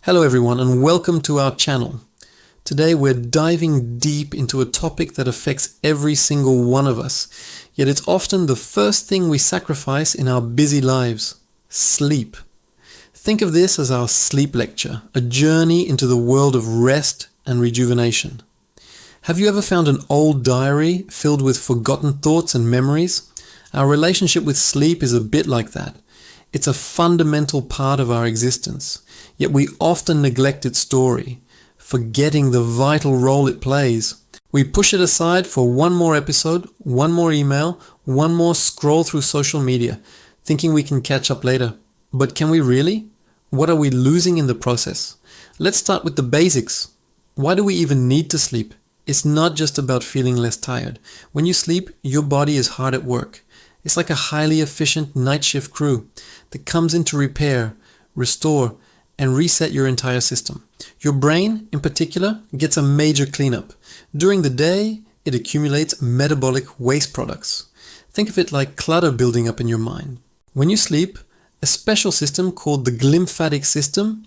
Hello everyone and welcome to our channel. Today we're diving deep into a topic that affects every single one of us, yet it's often the first thing we sacrifice in our busy lives: sleep. Think of this as our sleep lecture, a journey into the world of rest and rejuvenation. Have you ever found an old diary filled with forgotten thoughts and memories? Our relationship with sleep is a bit like that. It's a fundamental part of our existence, yet we often neglect its story, forgetting the vital role it plays. We push it aside for one more episode, one more email, one more scroll through social media, thinking we can catch up later. But can we really? What are we losing in the process? Let's start with the basics. Why do we even need to sleep? It's not just about feeling less tired. When you sleep, your body is hard at work. It's like a highly efficient night shift crew that comes in to repair, restore, and reset your entire system. Your brain, in particular, gets a major cleanup. During the day, it accumulates metabolic waste products. Think of it like clutter building up in your mind. When you sleep, a special system called the glymphatic system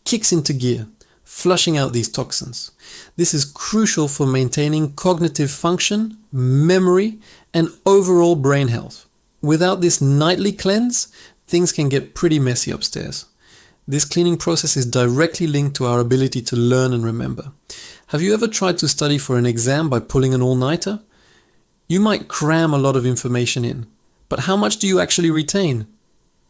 kicks into gear, flushing out these toxins. This is crucial for maintaining cognitive function, memory, and overall brain health. Without this nightly cleanse, things can get pretty messy upstairs. This cleaning process is directly linked to our ability to learn and remember. Have you ever tried to study for an exam by pulling an all-nighter? You might cram a lot of information in, but how much do you actually retain?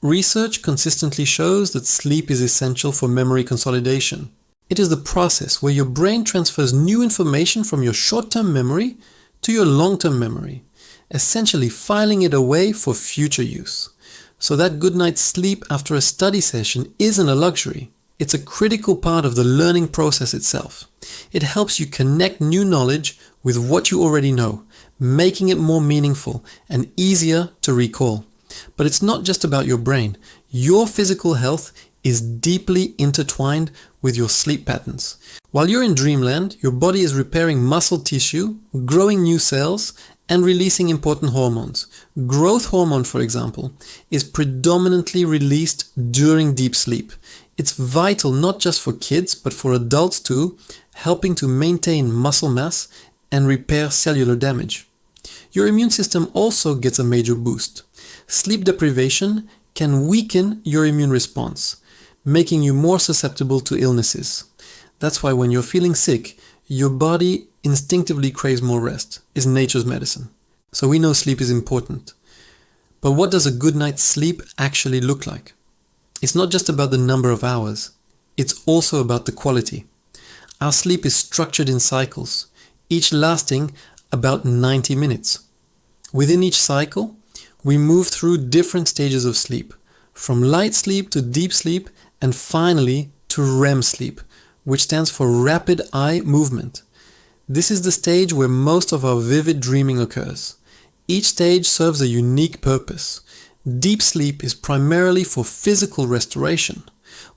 Research consistently shows that sleep is essential for memory consolidation. It is the process where your brain transfers new information from your short-term memory to your long-term memory, essentially filing it away for future use. So that good night's sleep after a study session isn't a luxury. It's a critical part of the learning process itself. It helps you connect new knowledge with what you already know, making it more meaningful and easier to recall. But it's not just about your brain. Your physical health is deeply intertwined with your sleep patterns. While you're in dreamland, your body is repairing muscle tissue, growing new cells, and releasing important hormones. Growth hormone, for example, is predominantly released during deep sleep. It's vital not just for kids, but for adults too, helping to maintain muscle mass and repair cellular damage. Your immune system also gets a major boost. Sleep deprivation can weaken your immune response, making you more susceptible to illnesses. That's why when you're feeling sick, your body instinctively craves more rest. It's nature's medicine. So we know sleep is important. But what does a good night's sleep actually look like? It's not just about the number of hours. It's also about the quality. Our sleep is structured in cycles, each lasting about 90 minutes. Within each cycle, we move through different stages of sleep, from light sleep to deep sleep, and finally to REM sleep, which stands for rapid eye movement. This is the stage where most of our vivid dreaming occurs. Each stage serves a unique purpose. Deep sleep is primarily for physical restoration,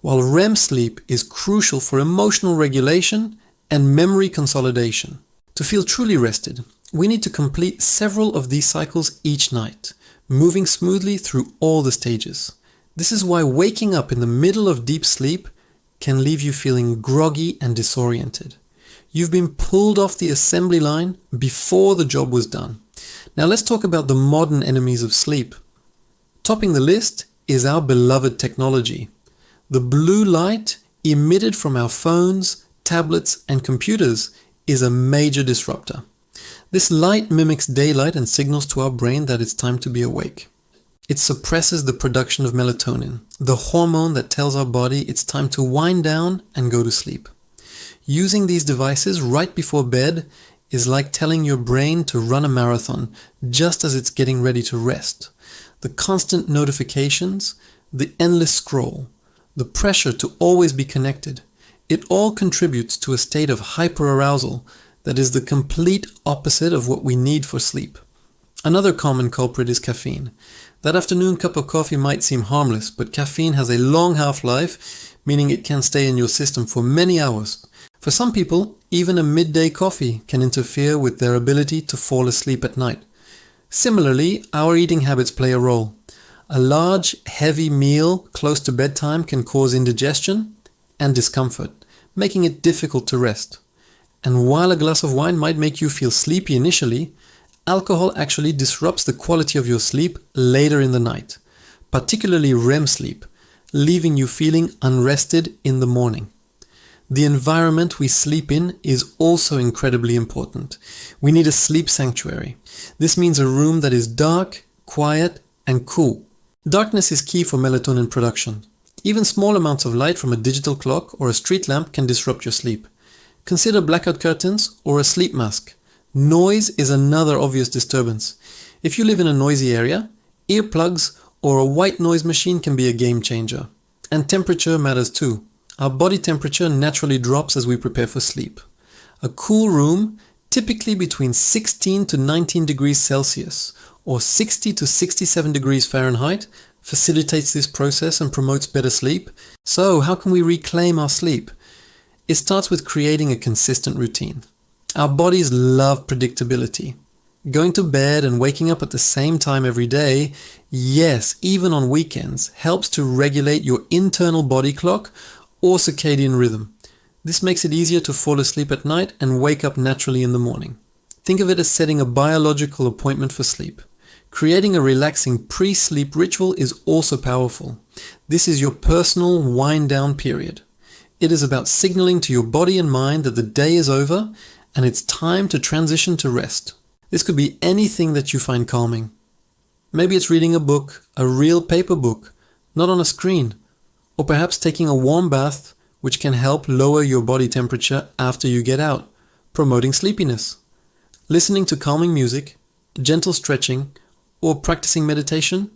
while REM sleep is crucial for emotional regulation and memory consolidation. To feel truly rested, we need to complete several of these cycles each night, moving smoothly through all the stages. This is why waking up in the middle of deep sleep can leave you feeling groggy and disoriented. You've been pulled off the assembly line before the job was done. Now let's talk about the modern enemies of sleep. Topping the list is our beloved technology. The blue light emitted from our phones, tablets, and computers is a major disruptor. This light mimics daylight and signals to our brain that it's time to be awake. It suppresses the production of melatonin, the hormone that tells our body it's time to wind down and go to sleep. Using these devices right before bed is like telling your brain to run a marathon just as it's getting ready to rest. The constant notifications, the endless scroll, the pressure to always be connected, it all contributes to a state of hyperarousal that is the complete opposite of what we need for sleep. Another common culprit is caffeine. That afternoon cup of coffee might seem harmless, but caffeine has a long half-life, meaning it can stay in your system for many hours. For some people, even a midday coffee can interfere with their ability to fall asleep at night. Similarly, our eating habits play a role. A large, heavy meal close to bedtime can cause indigestion, and discomfort, making it difficult to rest. And while a glass of wine might make you feel sleepy initially, alcohol actually disrupts the quality of your sleep later in the night, particularly REM sleep, leaving you feeling unrested in the morning. The environment we sleep in is also incredibly important. We need a sleep sanctuary. This means a room that is dark, quiet, and cool. Darkness is key for melatonin production. Even small amounts of light from a digital clock or a street lamp can disrupt your sleep. Consider blackout curtains or a sleep mask. Noise is another obvious disturbance. If you live in a noisy area, earplugs or a white noise machine can be a game changer. And temperature matters too. Our body temperature naturally drops as we prepare for sleep. A cool room, typically between 16 to 19 degrees Celsius or 60 to 67 degrees Fahrenheit, facilitates this process and promotes better sleep. So, how can we reclaim our sleep? It starts with creating a consistent routine. Our bodies love predictability. Going to bed and waking up at the same time every day, yes, even on weekends, helps to regulate your internal body clock or circadian rhythm. This makes it easier to fall asleep at night and wake up naturally in the morning. Think of it as setting a biological appointment for sleep. Creating a relaxing pre-sleep ritual is also powerful. This is your personal wind-down period. It is about signaling to your body and mind that the day is over and it's time to transition to rest. This could be anything that you find calming. Maybe it's reading a book, a real paper book, not on a screen, or perhaps taking a warm bath, which can help lower your body temperature after you get out, promoting sleepiness. Listening to calming music, gentle stretching, or practicing meditation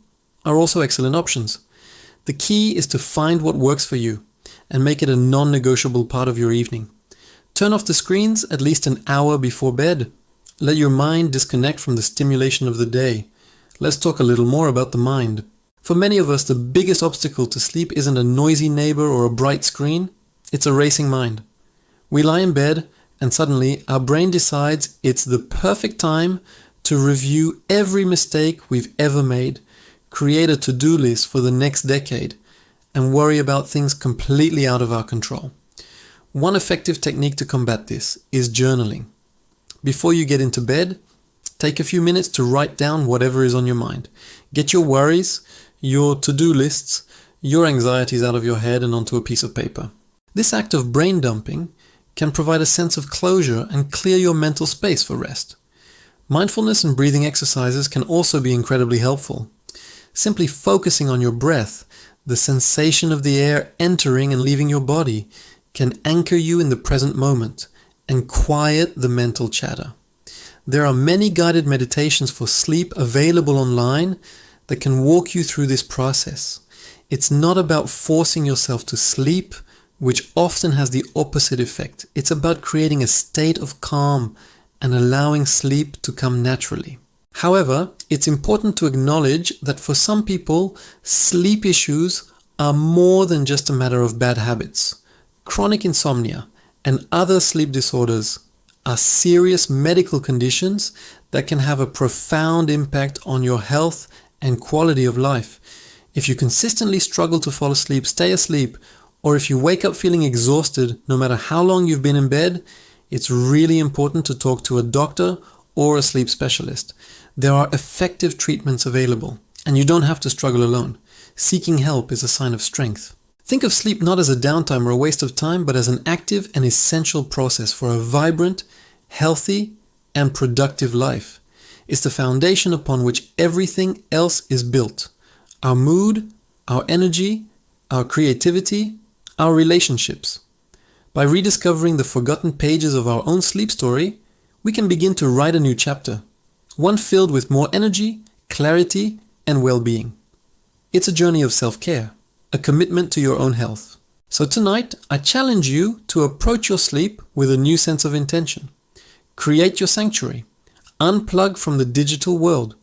are also excellent options. The key is to find what works for you and make it a non-negotiable part of your evening. Turn off the screens at least an hour before bed. Let your mind disconnect from the stimulation of the day. Let's talk a little more about the mind. For many of us, the biggest obstacle to sleep isn't a noisy neighbor or a bright screen, it's a racing mind. We lie in bed and suddenly our brain decides it's the perfect time to review every mistake we've ever made, create a to-do list for the next decade, and worry about things completely out of our control. One effective technique to combat this is journaling. Before you get into bed, take a few minutes to write down whatever is on your mind. Get your worries, your to-do lists, your anxieties out of your head and onto a piece of paper. This act of brain dumping can provide a sense of closure and clear your mental space for rest. Mindfulness and breathing exercises can also be incredibly helpful. Simply focusing on your breath, the sensation of the air entering and leaving your body, can anchor you in the present moment and quiet the mental chatter. There are many guided meditations for sleep available online that can walk you through this process. It's not about forcing yourself to sleep, which often has the opposite effect. It's about creating a state of calm and allowing sleep to come naturally. However, it's important to acknowledge that for some people, sleep issues are more than just a matter of bad habits. Chronic insomnia and other sleep disorders are serious medical conditions that can have a profound impact on your health and quality of life. If you consistently struggle to fall asleep, stay asleep, or if you wake up feeling exhausted no matter how long you've been in bed, it's really important to talk to a doctor or a sleep specialist. There are effective treatments available, and you don't have to struggle alone. Seeking help is a sign of strength. Think of sleep not as a downtime or a waste of time, but as an active and essential process for a vibrant, healthy, and productive life. It's the foundation upon which everything else is built. Our mood, our energy, our creativity, our relationships. By rediscovering the forgotten pages of our own sleep story, we can begin to write a new chapter, one filled with more energy, clarity, and well-being. It's a journey of self-care, a commitment to your own health. So tonight, I challenge you to approach your sleep with a new sense of intention. Create your sanctuary. Unplug from the digital world.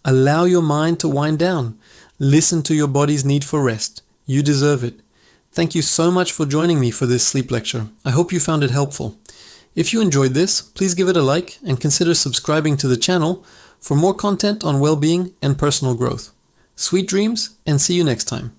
Allow your mind to wind down. Listen to your body's need for rest. You deserve it. Thank you so much for joining me for this sleep lecture. I hope you found it helpful. If you enjoyed this, please give it a like and consider subscribing to the channel for more content on well-being and personal growth. Sweet dreams, and see you next time.